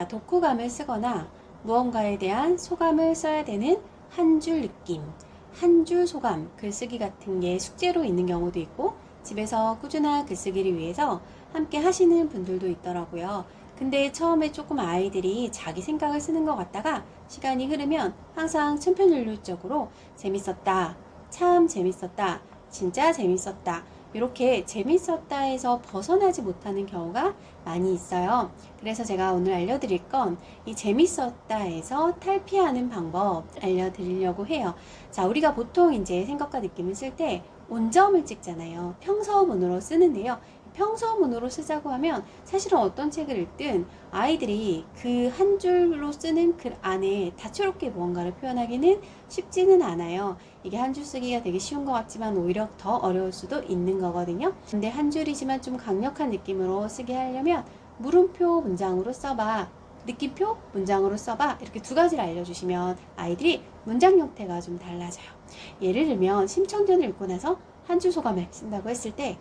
독후감을 쓰거나 무언가에 대한 소감을 써야 되는 한 줄 느낌, 한 줄 소감, 글쓰기 같은 게 숙제로 있는 경우도 있고 집에서 꾸준한 글쓰기를 위해서 함께 하시는 분들도 있더라고요. 근데 처음에 조금 아이들이 자기 생각을 쓰는 것 같다가 시간이 흐르면 항상 천편일률적으로 재밌었다, 참 재밌었다, 진짜 재밌었다, 이렇게 재밌었다에서 벗어나지 못하는 경우가 많이 있어요. 그래서 제가 오늘 알려드릴 건 이 재밌었다에서 탈피하는 방법 알려드리려고 해요. 자, 우리가 보통 이제 생각과 느낌을 쓸 때 온점을 찍잖아요. 평서문으로 쓰는데요. 평서문으로 쓰자고 하면 사실은 어떤 책을 읽든 아이들이 그 한 줄로 쓰는 글 안에 다채롭게 무언가를 표현하기는 쉽지는 않아요. 이게 한 줄 쓰기가 되게 쉬운 것 같지만 오히려 더 어려울 수도 있는 거거든요. 근데 한 줄이지만 좀 강력한 느낌으로 쓰게 하려면 물음표 문장으로 써봐, 느낌표 문장으로 써봐, 이렇게 두 가지를 알려주시면 아이들이 문장 형태가 좀 달라져요. 예를 들면 심청전을 읽고 나서 한 줄 소감을 쓴다고 했을 때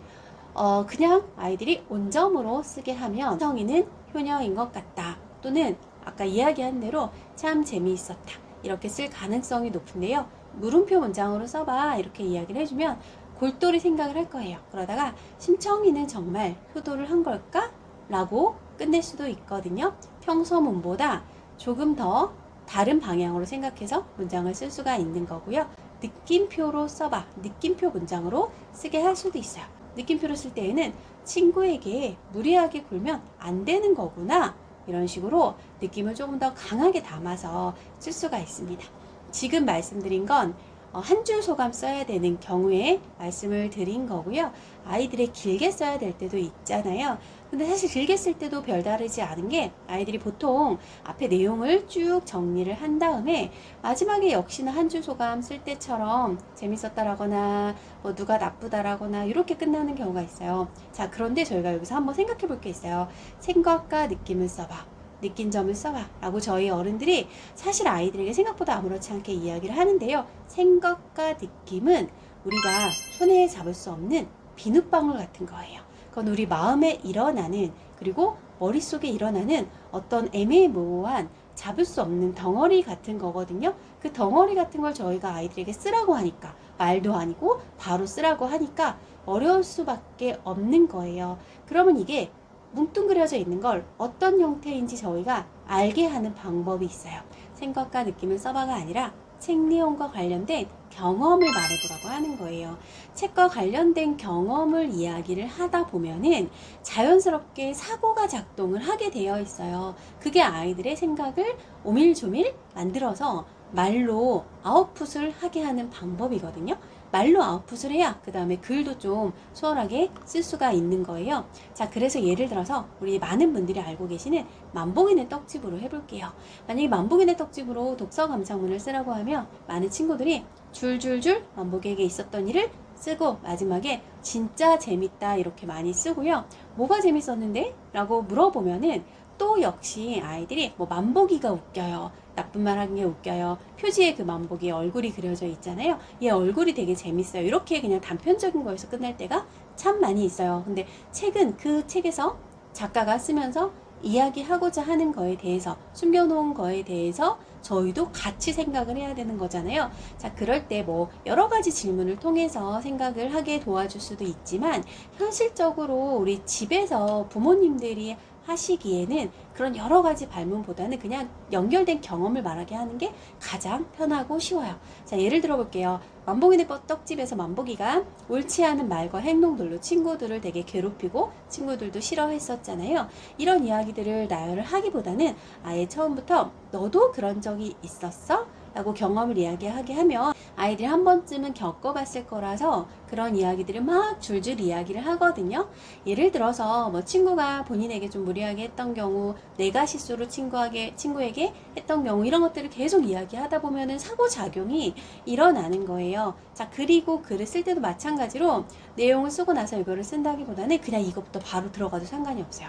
그냥 아이들이 온점으로 쓰게 하면 성인은 효녀인 것 같다, 또는 아까 이야기한 대로 참 재미있었다, 이렇게 쓸 가능성이 높은데요. 물음표 문장으로 써봐, 이렇게 이야기를 해주면 골똘히 생각을 할 거예요. 그러다가 심청이는 정말 효도를 한 걸까? 라고 끝낼 수도 있거든요. 평서문보다 조금 더 다른 방향으로 생각해서 문장을 쓸 수가 있는 거고요. 느낌표로 써봐, 느낌표 문장으로 쓰게 할 수도 있어요. 느낌표를 쓸 때에는 친구에게 무리하게 굴면 안 되는 거구나, 이런 식으로 느낌을 조금 더 강하게 담아서 쓸 수가 있습니다. 지금 말씀드린 건 한 줄 소감 써야 되는 경우에 말씀을 드린 거고요. 아이들의 길게 써야 될 때도 있잖아요. 근데 사실 길게 쓸 때도 별다르지 않은 게 아이들이 보통 앞에 내용을 쭉 정리를 한 다음에 마지막에 역시나 한 줄 소감 쓸 때처럼 재밌었다라거나 뭐 누가 나쁘다라거나 이렇게 끝나는 경우가 있어요. 자, 그런데 저희가 여기서 한번 생각해 볼 게 있어요. 생각과 느낌을 써봐, 느낀 점을 써봐 라고 저희 어른들이 사실 아이들에게 생각보다 아무렇지 않게 이야기를 하는데요. 생각과 느낌은 우리가 손에 잡을 수 없는 비눗방울 같은 거예요. 그건 우리 마음에 일어나는, 그리고 머릿속에 일어나는 어떤 애매모호한 잡을 수 없는 덩어리 같은 거거든요. 그 덩어리 같은 걸 저희가 아이들에게 쓰라고 하니까, 말도 아니고 바로 쓰라고 하니까 어려울 수밖에 없는 거예요. 그러면 이게 뭉뚱그려져 있는 걸 어떤 형태인지 저희가 알게 하는 방법이 있어요. 생각과 느낌을 써봐가 아니라 책 내용과 관련된 경험을 말해보라고 하는 거예요. 책과 관련된 경험을 이야기를 하다 보면은 자연스럽게 사고가 작동을 하게 되어 있어요. 그게 아이들의 생각을 오밀조밀 만들어서 말로 아웃풋을 하게 하는 방법이거든요. 말로 아웃풋을 해야 그 다음에 글도 좀 수월하게 쓸 수가 있는 거예요. 자, 그래서 예를 들어서 우리 많은 분들이 알고 계시는 만복인의 떡집으로 해볼게요. 만약에 만복인의 떡집으로 독서 감상문을 쓰라고 하면 많은 친구들이 줄줄줄 만복에게 있었던 일을 쓰고 마지막에 진짜 재밌다 이렇게 많이 쓰고요. 뭐가 재밌었는데? 라고 물어보면은 또 역시 아이들이 뭐 만복이가 웃겨요, 나쁜 말 하는 게 웃겨요, 표지에 그 만복이 얼굴이 그려져 있잖아요, 얘 얼굴이 되게 재밌어요, 이렇게 그냥 단편적인 거에서 끝날 때가 참 많이 있어요. 근데 책은 그 책에서 작가가 쓰면서 이야기하고자 하는 거에 대해서, 숨겨놓은 거에 대해서 저희도 같이 생각을 해야 되는 거잖아요. 자, 그럴 때 뭐 여러 가지 질문을 통해서 생각을 하게 도와줄 수도 있지만 현실적으로 우리 집에서 부모님들이 하시기에는 그런 여러 가지 발문보다는 그냥 연결된 경험을 말하게 하는 게 가장 편하고 쉬워요. 자, 예를 들어 볼게요. 만복인의 떡집에서 만복이가 옳지 않은 말과 행동들로 친구들을 되게 괴롭히고 친구들도 싫어했었잖아요. 이런 이야기들을 나열을 하기보다는 아예 처음부터 너도 그런 적이 있었어? 라고 경험을 이야기하게 하면 아이들이 한 번쯤은 겪어봤을 거라서 그런 이야기들을 막 줄줄 이야기를 하거든요. 예를 들어서 뭐 친구가 본인에게 좀 무리하게 했던 경우, 내가 실수로 친구에게 했던 경우, 이런 것들을 계속 이야기하다 보면은 상호작용이 일어나는 거예요. 자, 그리고 글을 쓸 때도 마찬가지로 내용을 쓰고 나서 이거를 쓴다기보다는 그냥 이것부터 바로 들어가도 상관이 없어요.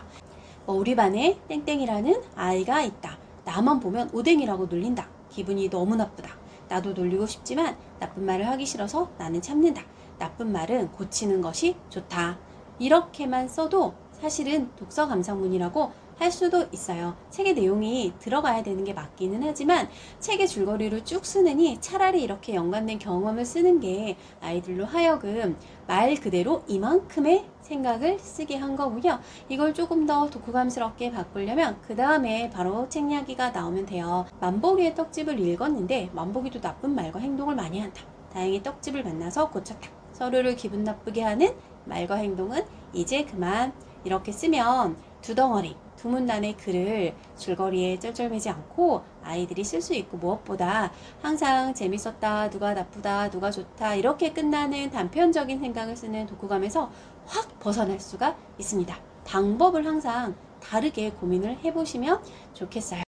우리 반에 땡땡이라는 아이가 있다. 나만 보면 오뎅이라고 놀린다. 기분이 너무 나쁘다. 나도 놀리고 싶지만 나쁜 말을 하기 싫어서 나는 참는다. 나쁜 말은 고치는 것이 좋다. 이렇게만 써도 사실은 독서 감상문이라고 할 수도 있어요. 책의 내용이 들어가야 되는 게 맞기는 하지만 책의 줄거리를 쭉 쓰느니 차라리 이렇게 연관된 경험을 쓰는 게 아이들로 하여금 말 그대로 이만큼의 생각을 쓰게 한 거고요. 이걸 조금 더 독후감스럽게 바꾸려면 그 다음에 바로 책 이야기가 나오면 돼요. 만보기의 떡집을 읽었는데 만보기도 나쁜 말과 행동을 많이 한다. 다행히 떡집을 만나서 고쳤다. 서로를 기분 나쁘게 하는 말과 행동은 이제 그만. 이렇게 쓰면 두 덩어리, 두 문단의 글을 줄거리에 쩔쩔매지 않고 아이들이 쓸 수 있고 무엇보다 항상 재밌었다, 누가 나쁘다, 누가 좋다 이렇게 끝나는 단편적인 생각을 쓰는 독후감에서 확 벗어날 수가 있습니다. 방법을 항상 다르게 고민을 해보시면 좋겠어요.